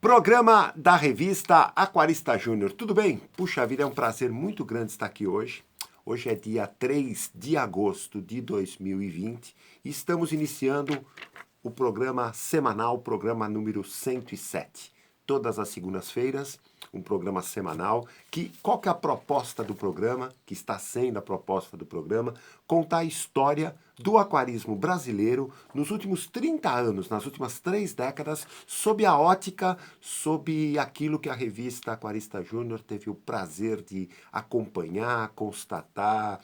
Programa da revista Aquarista Júnior. Tudo bem? Puxa vida, é um prazer muito grande estar aqui hoje. Hoje é dia 3 de agosto de 2020 e estamos iniciando o programa semanal, programa número 107. Todas as segundas-feiras, um programa semanal. Qual que é a proposta do programa, que está sendo a proposta do programa? Contar a história do aquarismo brasileiro nos últimos 30 anos, nas últimas 3 décadas, sob a ótica, sob aquilo que a revista Aquarista Júnior teve o prazer de acompanhar, constatar,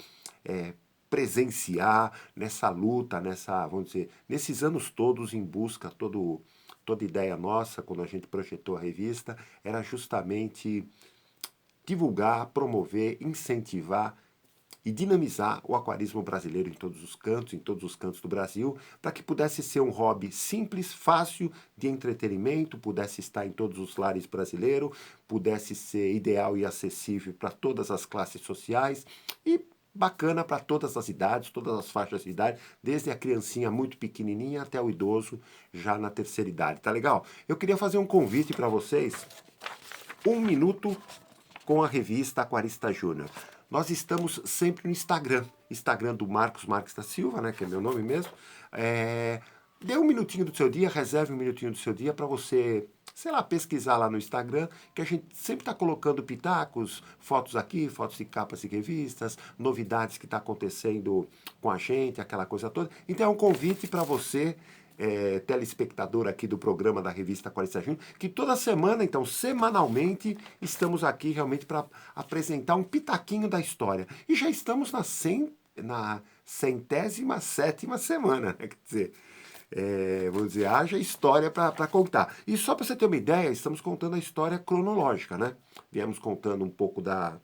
presenciar nessa luta, vamos dizer, nesses anos todos em busca, toda ideia nossa, quando a gente projetou a revista, era justamente divulgar, promover, incentivar e dinamizar o aquarismo brasileiro em todos os cantos do Brasil, para que pudesse ser um hobby simples, fácil de entretenimento, pudesse estar em todos os lares brasileiros, pudesse ser ideal e acessível para todas as classes sociais e bacana para todas as idades, todas as faixas de idade, desde a criancinha muito pequenininha até o idoso já na terceira idade. Tá legal? Eu queria fazer um convite para vocês, 1 minuto com a revista Aquarista Júnior. Nós estamos sempre no Instagram do Marcos Marques da Silva, né, que é meu nome mesmo. Dê 1 minutinho do seu dia, reserve 1 minutinho do seu dia para você, sei lá, pesquisar lá no Instagram, que a gente sempre está colocando pitacos, fotos aqui, fotos de capas de revistas, novidades que está acontecendo com a gente, aquela coisa toda. Então é um convite para você, telespectador aqui do programa da revista Aquarista Júnior, que toda semana, então, semanalmente, estamos aqui realmente para apresentar um pitaquinho da história. E já estamos na 107ª semana, né? Quer dizer, vamos dizer, haja história para contar. E só para você ter uma ideia, estamos contando a história cronológica, né? Viemos contando um pouco da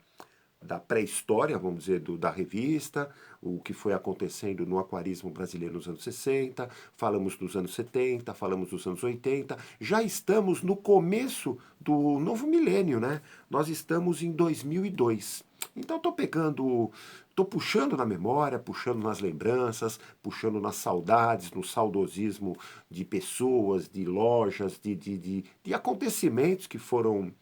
pré-história, vamos dizer, da revista, o que foi acontecendo no aquarismo brasileiro nos anos 60, falamos dos anos 70, falamos dos anos 80, já estamos no começo do novo milênio, né? Nós estamos em 2002. Então estou puxando na memória, puxando nas lembranças, puxando nas saudades, no saudosismo de pessoas, de lojas, de acontecimentos que foram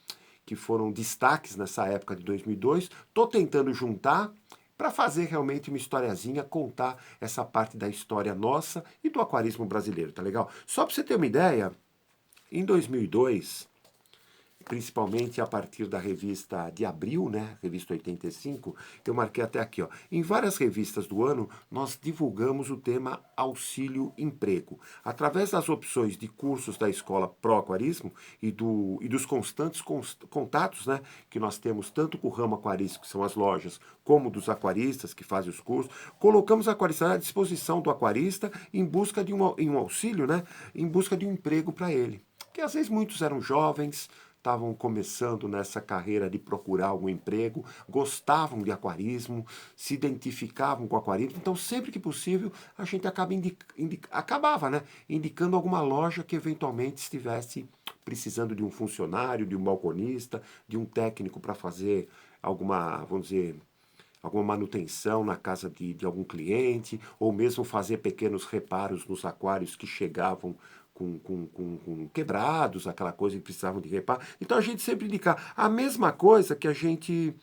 destaques nessa época de 2002. Estou tentando juntar para fazer realmente uma historiazinha, contar essa parte da história nossa e do aquarismo brasileiro, tá legal? Só para você ter uma ideia, em 2002, principalmente a partir da revista de abril, né, revista 85, eu marquei até aqui, ó. Em várias revistas do ano, nós divulgamos o tema auxílio emprego. Através das opções de cursos da escola Pro Aquarismo e dos constantes contatos, né, que nós temos tanto com o ramo aquarístico, que são as lojas, como dos aquaristas que fazem os cursos, colocamos a aquarista à disposição do aquarista em busca de um auxílio, né, em busca de um emprego para ele. Porque às vezes muitos eram jovens, estavam começando nessa carreira de procurar algum emprego, gostavam de aquarismo, se identificavam com o aquarismo. Então, sempre que possível, a gente acabava, né, indicando alguma loja que eventualmente estivesse precisando de um funcionário, de um balconista, de um técnico para fazer alguma, vamos dizer, alguma manutenção na casa de algum cliente, ou mesmo fazer pequenos reparos nos aquários que chegavam com quebrados, aquela coisa que precisavam de reparo. Então a gente sempre indicava a mesma coisa que a gente,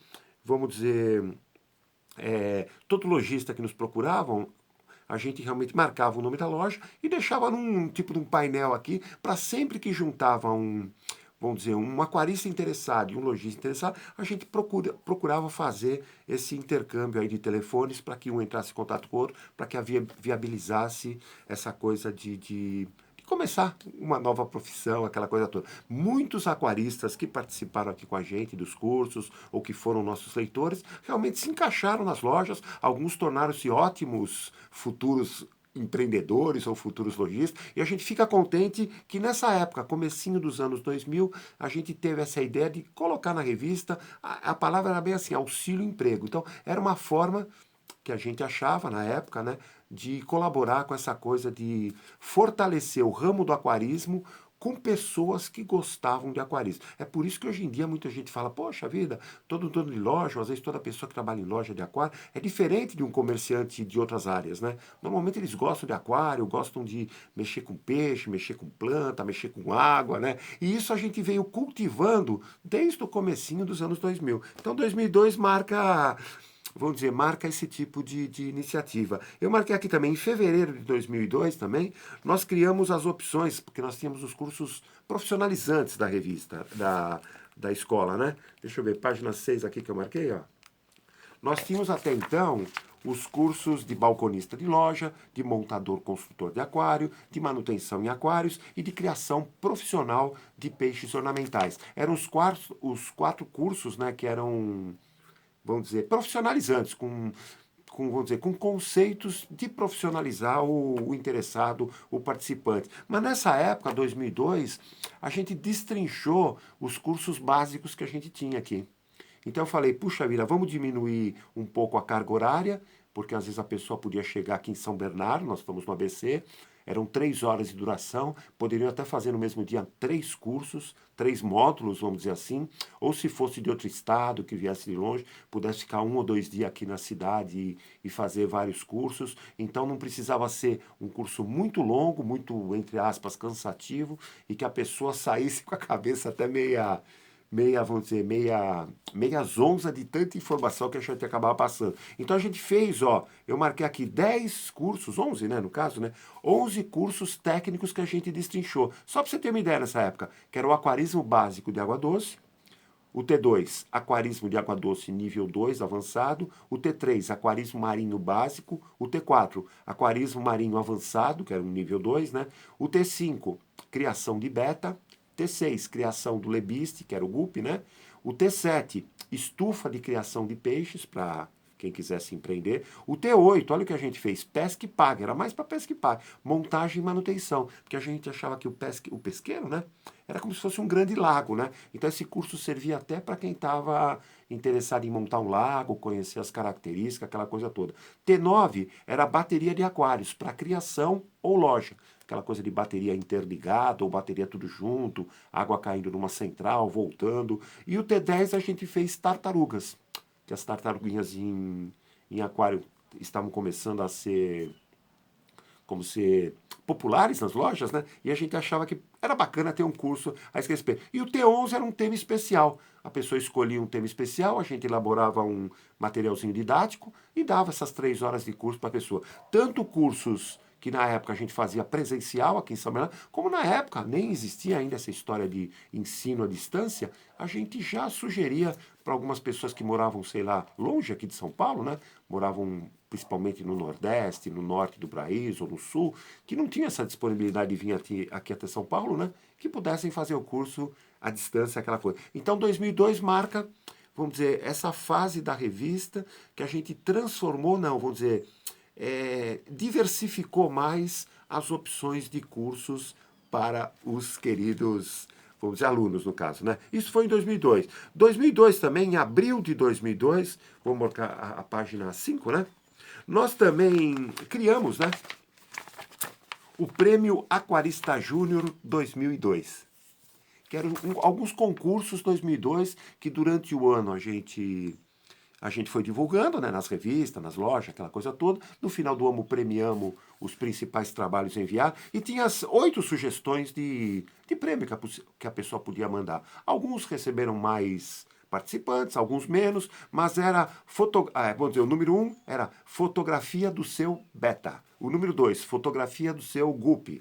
vamos dizer, todo lojista que nos procuravam, a gente realmente marcava o nome da loja e deixava num tipo de um painel aqui, para sempre que juntava vamos dizer, um aquarista interessado e um lojista interessado, a gente procurava fazer esse intercâmbio aí de telefones para que um entrasse em contato com o outro, para que viabilizasse essa coisa de começar uma nova profissão, aquela coisa toda. Muitos aquaristas que participaram aqui com a gente dos cursos ou que foram nossos leitores realmente se encaixaram nas lojas, alguns tornaram-se ótimos futuros empreendedores ou futuros lojistas, e a gente fica contente que nessa época, comecinho dos anos 2000, a gente teve essa ideia de colocar na revista, a palavra era bem assim, auxílio emprego. Então, era uma forma que a gente achava na época, né, de colaborar com essa coisa de fortalecer o ramo do aquarismo com pessoas que gostavam de aquarismo. É por isso que hoje em dia muita gente fala, poxa vida, todo dono de loja, ou às vezes toda pessoa que trabalha em loja de aquário, é diferente de um comerciante de outras áreas, né? Normalmente eles gostam de aquário, gostam de mexer com peixe, mexer com planta, mexer com água, né? E isso a gente veio cultivando desde o comecinho dos anos 2000. Então 2002 marca, vamos dizer, marca esse tipo de iniciativa. Eu marquei aqui também, em fevereiro de 2002 também, nós criamos as opções, porque nós tínhamos os cursos profissionalizantes da revista, da escola, né? Deixa eu ver, página 6 aqui que eu marquei, ó. Nós tínhamos até então os cursos de balconista de loja, de montador construtor de aquário, de manutenção em aquários e de criação profissional de peixes ornamentais. Eram os quatro cursos, né, que eram, vamos dizer, profissionalizantes, vamos dizer, com conceitos de profissionalizar o interessado, o participante. Mas nessa época, 2002, a gente destrinchou os cursos básicos que a gente tinha aqui. Então eu falei, puxa vida, vamos diminuir um pouco a carga horária, porque às vezes a pessoa podia chegar aqui em São Bernardo, nós estamos no ABC, eram 3 horas de duração, poderiam até fazer no mesmo dia 3 cursos, 3 módulos, vamos dizer assim, ou se fosse de outro estado, que viesse de longe, pudesse ficar 1 ou 2 dias aqui na cidade e fazer vários cursos. Então não precisava ser um curso muito longo, muito, entre aspas, cansativo, e que a pessoa saísse com a cabeça até vamos dizer, meia zonza de tanta informação que a gente acabava passando. Então a gente fez, ó, eu marquei aqui 10 cursos, 11, né, no caso, né? 11 cursos técnicos que a gente destrinchou. Só para você ter uma ideia nessa época, que era o aquarismo básico de água doce, o T2, aquarismo de água doce nível 2 avançado, o T3, aquarismo marinho básico, o T4, aquarismo marinho avançado, que era um nível 2, né? O T5, criação de beta, T6, criação do lebiste, que era o GUP, né? O T7, estufa de criação de peixes, para quem quisesse empreender. O T8, olha o que a gente fez, pesca e paga, era mais para pesca e paga, montagem e manutenção, porque a gente achava que o pesqueiro, né, era como se fosse um grande lago, né? Então esse curso servia até para quem estava interessado em montar um lago, conhecer as características, aquela coisa toda. T9 era bateria de aquários, para criação ou loja. Aquela coisa de bateria interligada ou bateria tudo junto, água caindo numa central, voltando. E o T10 a gente fez tartarugas, que as tartaruguinhas em aquário estavam começando a ser populares nas lojas, né? E a gente achava que era bacana ter um curso a esse respeito. E o T11 era um tema especial. A pessoa escolhia um tema especial, a gente elaborava um materialzinho didático e dava essas 3 horas de curso para a pessoa. Tanto cursos que na época a gente fazia presencial aqui em São Bernardo, como na época nem existia ainda essa história de ensino à distância, a gente já sugeria para algumas pessoas que moravam, sei lá, longe aqui de São Paulo, né? Moravam principalmente no Nordeste, no Norte do país ou no Sul, que não tinha essa disponibilidade de vir aqui até São Paulo, né? Que pudessem fazer o curso à distância, aquela coisa. Então 2002 marca, vamos dizer, essa fase da revista que a gente transformou, não, vamos dizer, diversificou mais as opções de cursos para os queridos, vamos dizer, alunos no caso, né? Isso foi em 2002. 2002 também, em abril de 2002, vamos marcar a página 5, né? Nós também criamos, né, o Prêmio Aquarista Júnior 2002, que eram alguns concursos 2002 que durante o ano a gente foi divulgando, né, nas revistas, nas lojas, aquela coisa toda. No final do ano premiamos os principais trabalhos enviados e tinha as 8 sugestões de prêmio que a pessoa podia mandar. Alguns receberam mais participantes, alguns menos, mas era, vamos dizer, o número 1 era fotografia do seu beta. O número 2, fotografia do seu guppy.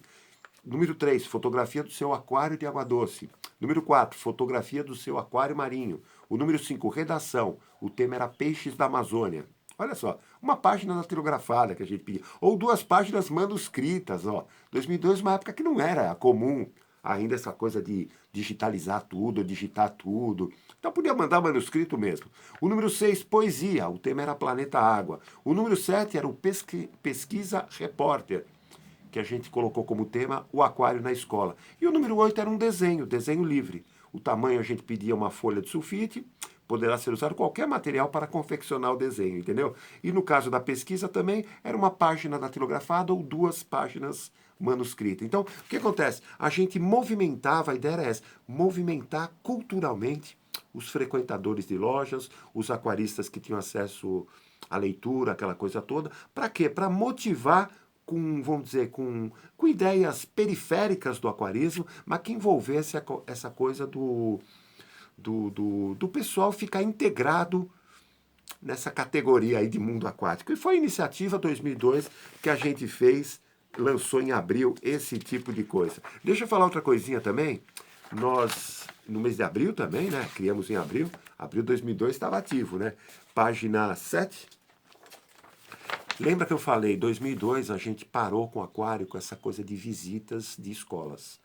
Número 3, fotografia do seu aquário de água doce. Número 4, fotografia do seu aquário marinho. O número 5, redação. O tema era peixes da Amazônia. Olha só, uma página datilografada que a gente pedia. Ou 2 páginas manuscritas, ó. 2002, uma época que não era comum ainda essa coisa de digitalizar tudo, digitar tudo. Então podia mandar manuscrito mesmo. O número 6, poesia. O tema era Planeta Água. O número 7 era o Pesquisa Repórter, que a gente colocou como tema o aquário na escola. E o número 8 era um desenho livre. O tamanho a gente pedia uma folha de sulfite, poderá ser usado qualquer material para confeccionar o desenho, entendeu? E no caso da pesquisa também, era uma página datilografada ou 2 páginas manuscrita. Então, o que acontece? A gente movimentava, a ideia era essa, movimentar culturalmente os frequentadores de lojas, os aquaristas que tinham acesso à leitura, aquela coisa toda. Para quê? Para motivar com, vamos dizer, com ideias periféricas do aquarismo, mas que envolvesse essa coisa do pessoal ficar integrado nessa categoria aí de mundo aquático. E foi a iniciativa 2002 que a gente fez, lançou em abril esse tipo de coisa. Deixa eu falar outra coisinha também. Nós, no mês de abril também, né? Criamos em abril. Abril de 2002 estava ativo, né? Página 7. Lembra que eu falei, 2002 a gente parou com o aquário, com essa coisa de visitas de escolas,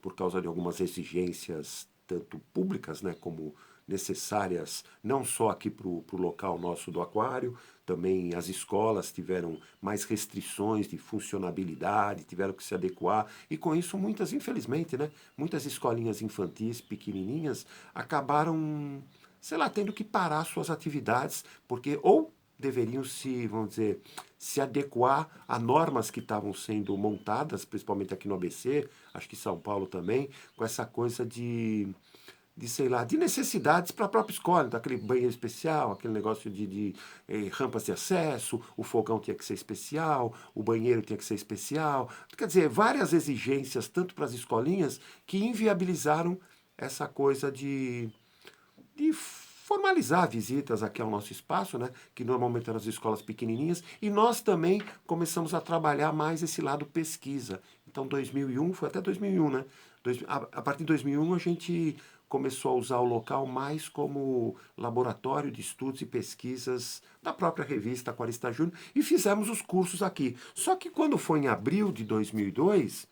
por causa de algumas exigências, tanto públicas, né, como necessárias, não só aqui para o local nosso do aquário, também as escolas tiveram mais restrições de funcionabilidade, tiveram que se adequar, e com isso muitas, infelizmente, né, muitas escolinhas infantis pequenininhas acabaram, sei lá, tendo que parar suas atividades, porque ou deveriam se, vamos dizer, se adequar a normas que estavam sendo montadas, principalmente aqui no ABC, acho que São Paulo também, com essa coisa de sei lá, de necessidades para a própria escola, então, aquele banheiro especial, aquele negócio de rampas de acesso, o fogão tinha que ser especial, o banheiro tinha que ser especial, quer dizer, várias exigências, tanto para as escolinhas, que inviabilizaram essa coisa de formalizar visitas aqui ao nosso espaço, né, que normalmente eram as escolas pequenininhas, e nós também começamos a trabalhar mais esse lado pesquisa. Então, 2001, foi até 2001, né? A partir de 2001, a gente começou a usar o local mais como laboratório de estudos e pesquisas da própria revista Aquarista Júnior, e fizemos os cursos aqui. Só que quando foi em abril de 2002,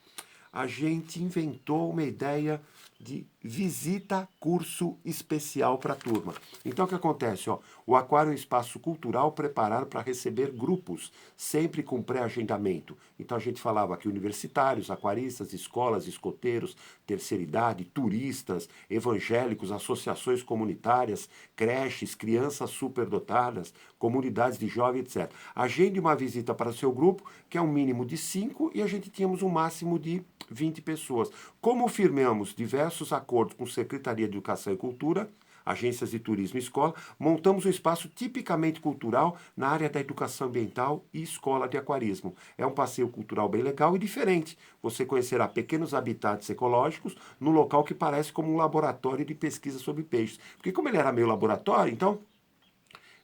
a gente inventou uma ideia de visita curso especial para a turma. Então o que acontece? Ó, o aquário é um espaço cultural preparado para receber grupos, sempre com pré-agendamento. Então a gente falava que universitários, aquaristas, escolas, escoteiros, terceira idade, turistas, evangélicos, associações comunitárias, creches, crianças superdotadas, comunidades de jovens, etc. Agende uma visita para o seu grupo, que é um mínimo de 5, e a gente tínhamos um máximo de 20 pessoas. Como firmamos diversos acordos com Secretaria de Educação e Cultura, agências de turismo e escola, montamos um espaço tipicamente cultural na área da educação ambiental e escola de aquarismo. É um passeio cultural bem legal e diferente. Você conhecerá pequenos habitats ecológicos num local que parece como um laboratório de pesquisa sobre peixes. Porque como ele era meio laboratório, então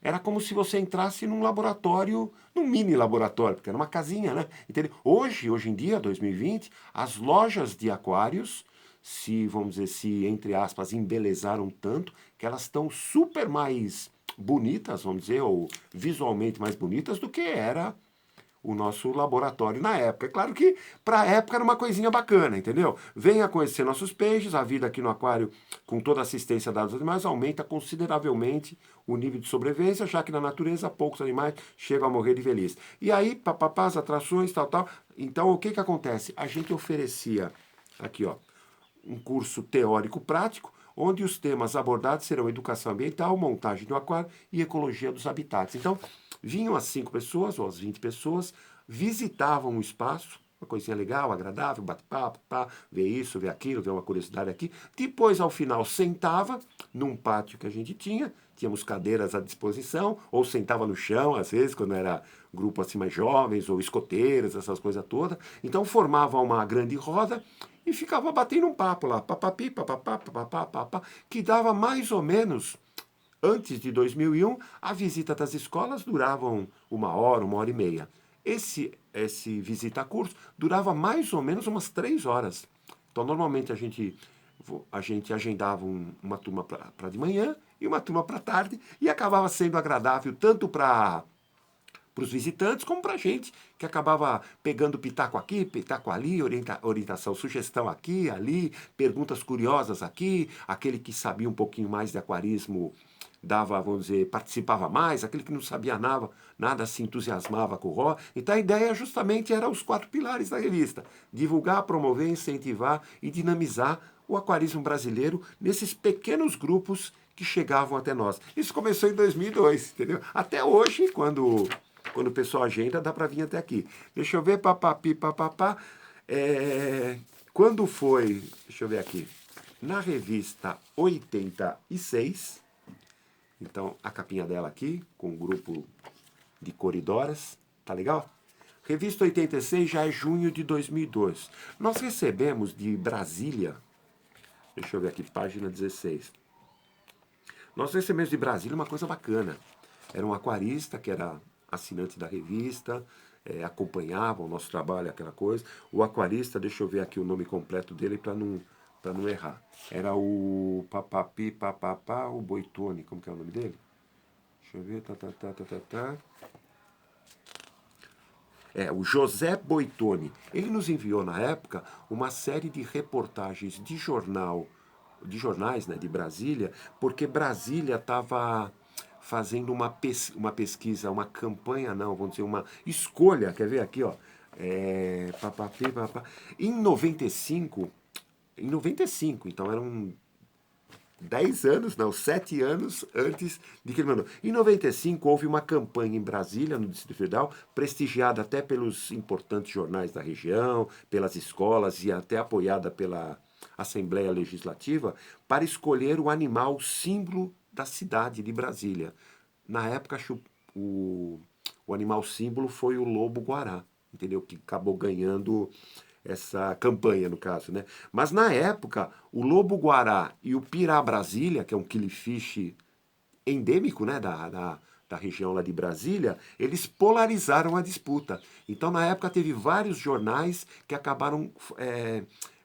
era como se você entrasse num laboratório, num mini laboratório, porque era uma casinha, né? Entendeu? Hoje em dia, 2020, as lojas de aquários, se, vamos dizer, se, entre aspas, embelezaram tanto, que elas estão super mais bonitas, vamos dizer, ou visualmente mais bonitas do que era o nosso laboratório na época. É claro que para a época era uma coisinha bacana, entendeu? Venha conhecer nossos peixes, a vida aqui no aquário, com toda a assistência dada aos animais, aumenta consideravelmente o nível de sobrevivência, já que na natureza poucos animais chegam a morrer de velhice. E aí, papapá, as atrações, tal, tal. Então, o que que acontece? A gente oferecia, aqui ó, um curso teórico prático, onde os temas abordados serão educação ambiental, montagem do aquário e ecologia dos habitats. Então, vinham as 5 pessoas, ou as 20 pessoas, visitavam o espaço, uma coisinha legal, agradável, bate-papo, pá, ver isso, ver aquilo, ver uma curiosidade aqui. Depois, ao final, sentava num pátio que a gente tinha, tínhamos cadeiras à disposição, ou sentava no chão, às vezes, quando era grupo assim mais jovens, ou escoteiros, essas coisas todas. Então, formava uma grande roda e ficava batendo um papo lá, papapi, papapá, papapá, papapá, que dava mais ou menos, antes de 2001, a visita das escolas durava 1 hora e meia. Esse visita a curso durava mais ou menos umas 3 horas. Então, normalmente a gente agendava uma turma para de manhã e uma turma para tarde, e acabava sendo agradável tanto para os visitantes, como para a gente, que acabava pegando pitaco aqui, pitaco ali, orientação, sugestão aqui, ali, perguntas curiosas aqui, aquele que sabia um pouquinho mais de aquarismo dava, vamos dizer, participava mais, aquele que não sabia nada se entusiasmava com o RO. Então a ideia justamente era os 4 pilares da revista: divulgar, promover, incentivar e dinamizar o aquarismo brasileiro nesses pequenos grupos que chegavam até nós. Isso começou em 2002, entendeu? Até hoje, quando o pessoal agenda, dá para vir até aqui. Deixa eu ver, papapi, papapá. Quando foi, deixa eu ver aqui, na revista 86, então a capinha dela aqui, com um grupo de coridoras, tá legal? Revista 86 já é junho de 2002. Nós recebemos de Brasília, deixa eu ver aqui, página 16. Nós recebemos de Brasília uma coisa bacana. Era um aquarista que era assinante da revista, acompanhava o nosso trabalho, aquela coisa. O aquarista, deixa eu ver aqui o nome completo dele para não errar. Era o Papapi, Papapá, o Boitone, como que é o nome dele? Deixa eu ver, o José Boitone. Ele nos enviou na época uma série de reportagens de jornais, né, de Brasília, porque Brasília estava fazendo uma pesquisa, uma campanha, não, vamos dizer, uma escolha, quer ver aqui, ó, em 95, então eram 10 anos, não, 7 anos antes de que ele mandou. Em 95 houve uma campanha em Brasília, no Distrito Federal, prestigiada até pelos importantes jornais da região, pelas escolas e até apoiada pela Assembleia Legislativa, para escolher o animal símbolo da cidade de Brasília. Na época, o animal símbolo foi o lobo-guará, entendeu? Que acabou ganhando essa campanha, no caso, né? Mas na época, o lobo-guará e o pirá-brasília, que é um killifish endêmico, né, da região lá de Brasília, eles polarizaram a disputa. Então, na época, teve vários jornais que acabaram,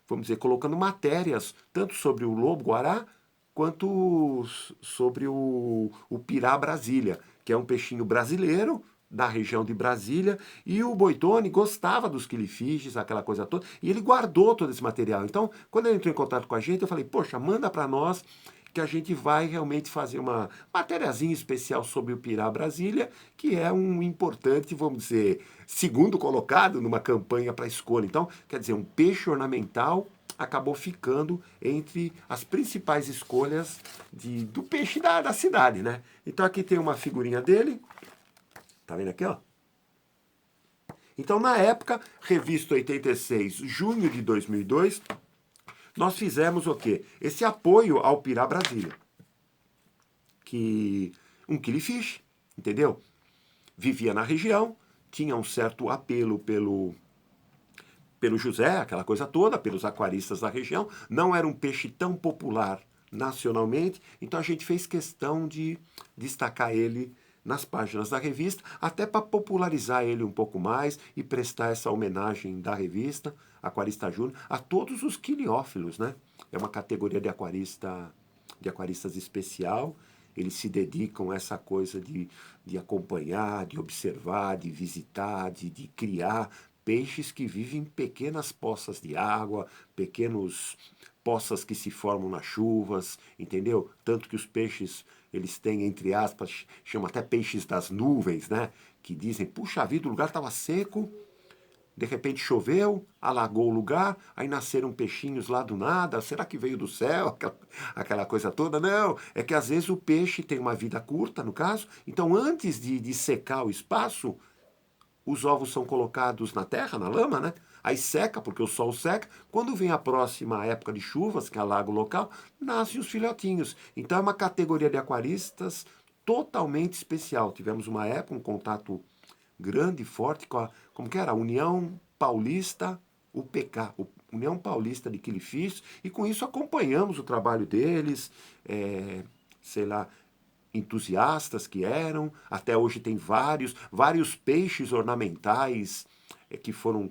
vamos dizer, colocando matérias tanto sobre o lobo-guará quanto sobre o pirá-brasília, que é um peixinho brasileiro, da região de Brasília, e o Boitone gostava dos killifish, aquela coisa toda, e ele guardou todo esse material. Então, quando ele entrou em contato com a gente, eu falei, poxa, manda para nós que a gente vai realmente fazer uma matériazinha especial sobre o Pirá Brasília, que é um importante, vamos dizer, segundo colocado numa campanha para escolha. Então, quer dizer, um peixe ornamental acabou ficando entre as principais escolhas do peixe da cidade, né? Então aqui tem uma figurinha dele, tá vendo aqui, ó? Então, na época, revista 86, junho de 2002, nós fizemos o quê? Esse apoio ao Pirá Brasília. Que um killifish, entendeu? Vivia na região, tinha um certo apelo pelo José, aquela coisa toda, pelos aquaristas da região. Não era um peixe tão popular nacionalmente, então a gente fez questão de destacar ele nas páginas da revista, até para popularizar ele um pouco mais e prestar essa homenagem da revista, Aquarista Júnior, a todos os quiliófilos, né? É uma categoria de aquaristas especial. Eles se dedicam a essa coisa de acompanhar, de observar, de visitar, de criar peixes que vivem em pequenas poças de água, pequenos poças que se formam nas chuvas, entendeu? Tanto que os peixes, eles têm, entre aspas, chama até peixes das nuvens, né? Que dizem, puxa vida, o lugar estava seco, de repente choveu, alagou o lugar, aí nasceram peixinhos lá do nada. Será que veio do céu? Aquela coisa toda? Não, é que às vezes o peixe tem uma vida curta, no caso. Então, antes de secar o espaço, os ovos são colocados na terra, na lama, né? Aí seca, porque o sol seca. Quando vem a próxima época de chuvas, que alaga o local, nascem os filhotinhos. Então é uma categoria de aquaristas totalmente especial. Tivemos uma época, um contato grande e forte com a, como que era? A União Paulista, UPK, União Paulista de Killifish, e com isso acompanhamos o trabalho deles, sei lá, entusiastas que eram, até hoje tem vários peixes ornamentais que foram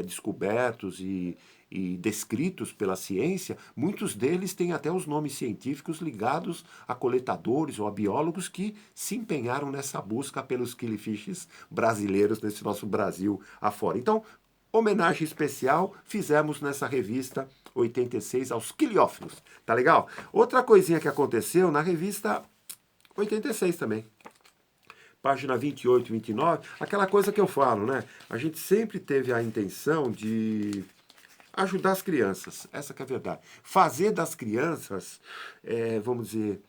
descobertos e descritos pela ciência. Muitos deles têm até os nomes científicos ligados a coletadores ou a biólogos que se empenharam nessa busca pelos killifishes brasileiros nesse nosso Brasil afora. Então, homenagem especial fizemos nessa revista 86 aos quiliófilos, tá legal? Outra coisinha que aconteceu na revista 86 também. Página 28 e 29, aquela coisa que eu falo, né? A gente sempre teve a intenção de ajudar as crianças, essa que é a verdade. Fazer das crianças, vamos dizer,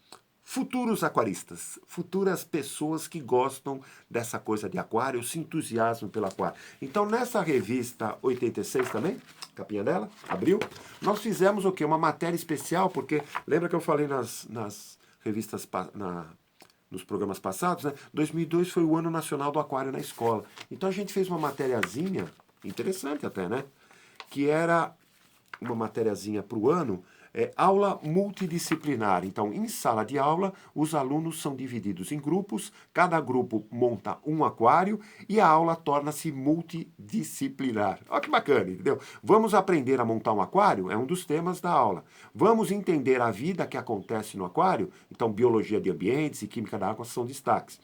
futuros aquaristas, futuras pessoas que gostam dessa coisa de aquário, se entusiasmam pelo aquário. Então, nessa revista 86 também, capinha dela, abriu, nós fizemos o quê? Uma matéria especial, porque lembra que eu falei nas revistas, nos programas passados, né? 2002 foi o Ano Nacional do Aquário na escola. Então, a gente fez uma matériazinha, interessante até, né? Que era uma matériazinha para o ano, aula multidisciplinar. Então, em sala de aula, os alunos são divididos em grupos, cada grupo monta um aquário e a aula torna-se multidisciplinar. Olha que bacana, entendeu? Vamos aprender a montar um aquário? É um dos temas da aula. Vamos entender a vida que acontece no aquário? Então, biologia de ambientes e química da água são destaques.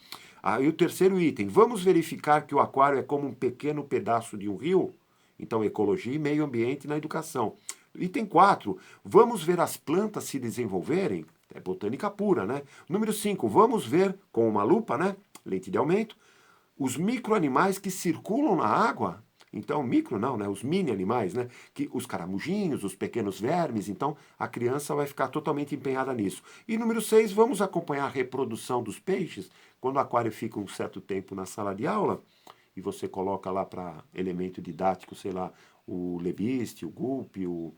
E o terceiro item, vamos verificar que o aquário é como um pequeno pedaço de um rio? Então, ecologia e meio ambiente na educação. Item 4, vamos ver as plantas se desenvolverem? É botânica pura, né? Número 5, vamos ver com uma lupa, né? Lente de aumento, os micro-animais que circulam na água. Então, micro não, né? Os mini-animais, né? Que, os caramujinhos, os pequenos vermes. Então, a criança vai ficar totalmente empenhada nisso. E número 6, vamos acompanhar a reprodução dos peixes. Quando o aquário fica um certo tempo na sala de aula, e você coloca lá para elemento didático, sei lá, o lebiste, o gulp, o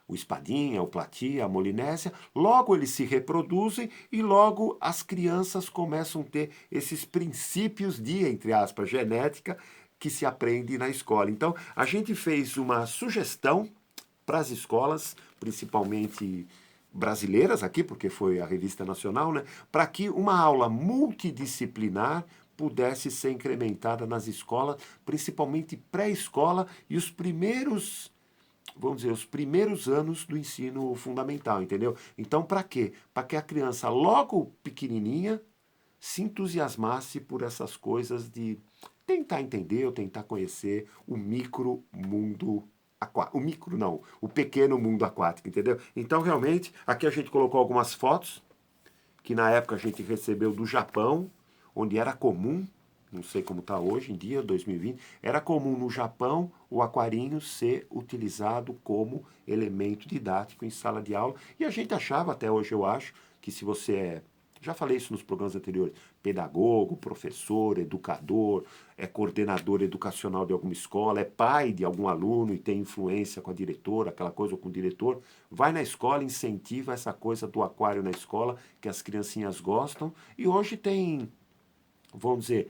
espadinha, o platia, a molinésia, logo eles se reproduzem e logo as crianças começam a ter esses princípios de, entre aspas, genética que se aprende na escola. Então, a gente fez uma sugestão para as escolas, principalmente brasileiras aqui, porque foi a revista nacional, né, para que uma aula multidisciplinar pudesse ser incrementada nas escolas, principalmente pré-escola e os primeiros, vamos dizer, os primeiros anos do ensino fundamental, entendeu? Então, para quê? Para que a criança, logo pequenininha, se entusiasmasse por essas coisas de tentar entender ou tentar conhecer o micro mundo aquático. O micro não, o pequeno mundo aquático, entendeu? Então, realmente, aqui a gente colocou algumas fotos que na época a gente recebeu do Japão, onde era comum, não sei como está hoje em dia, 2020, era comum no Japão o aquarinho ser utilizado como elemento didático em sala de aula. E a gente achava, até hoje eu acho, que se você já falei isso nos programas anteriores, pedagogo, professor, educador, é coordenador educacional de alguma escola, é pai de algum aluno e tem influência com a diretora, aquela coisa, ou com o diretor, vai na escola, incentiva essa coisa do aquário na escola, que as criancinhas gostam, e hoje tem, vamos dizer,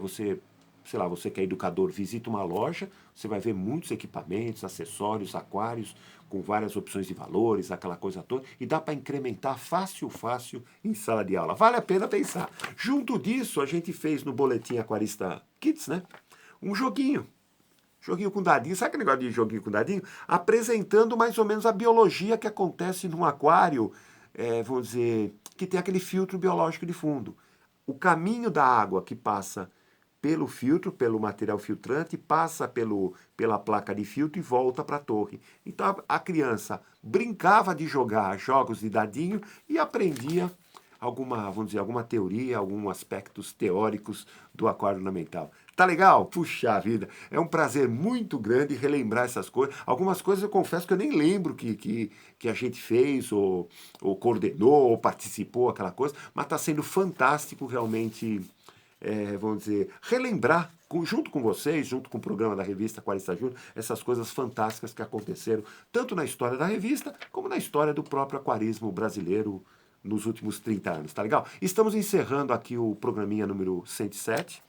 você, sei lá, você que é educador, visita uma loja, você vai ver muitos equipamentos, acessórios, aquários, com várias opções de valores, aquela coisa toda, e dá para incrementar fácil em sala de aula. Vale a pena pensar. Junto disso, a gente fez no Boletim Aquarista Kids, né? Um joguinho. Joguinho com dadinho, sabe aquele negócio de joguinho com dadinho? Apresentando mais ou menos a biologia que acontece num aquário, vamos dizer, que tem aquele filtro biológico de fundo. O caminho da água que passa pelo filtro, pelo material filtrante, passa pela placa de filtro e volta para a torre. Então a criança brincava de jogar jogos de dadinho e aprendia alguma, vamos dizer, alguma teoria, alguns aspectos teóricos do aquário ornamental. Tá legal? Puxa vida, é um prazer muito grande relembrar essas coisas. Algumas coisas eu confesso que eu nem lembro que a gente fez, ou coordenou, ou participou, aquela coisa, mas está sendo fantástico realmente, vamos dizer, relembrar junto com vocês, junto com o programa da revista Aquarista Júnior, essas coisas fantásticas que aconteceram tanto na história da revista, como na história do próprio aquarismo brasileiro nos últimos 30 anos, tá legal? Estamos encerrando aqui o programinha número 107.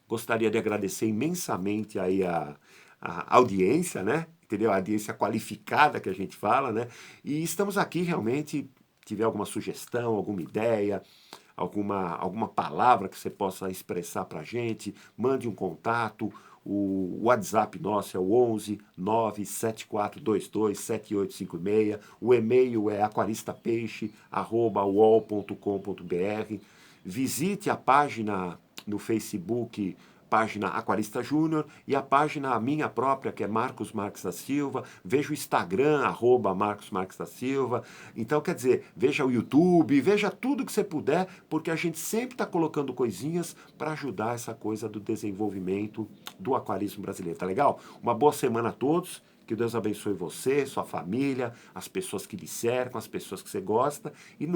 Gostaria de agradecer imensamente aí a audiência, né? Entendeu? A audiência qualificada que a gente fala, né? E estamos aqui realmente, tiver alguma sugestão, alguma ideia, alguma palavra que você possa expressar para a gente, mande um contato. O WhatsApp nosso é o 11 97422 7856. O e-mail é aquaristapeixe@uol.com.br. Visite a página no Facebook página Aquarista Júnior e a página minha própria, que é Marcos Marques da Silva. Veja o Instagram, @Marcos Marques da Silva. Então, quer dizer, veja o YouTube, veja tudo que você puder, porque a gente sempre está colocando coisinhas para ajudar essa coisa do desenvolvimento do aquarismo brasileiro. Tá legal? Uma boa semana a todos. Que Deus abençoe você, sua família, as pessoas que lhe cercam, as pessoas que você gosta. E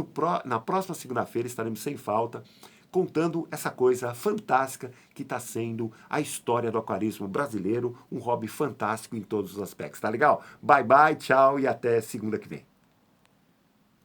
na próxima segunda-feira estaremos sem falta contando essa coisa fantástica que está sendo a história do aquarismo brasileiro, um hobby fantástico em todos os aspectos. Tá legal? Bye, bye, tchau e até segunda que vem.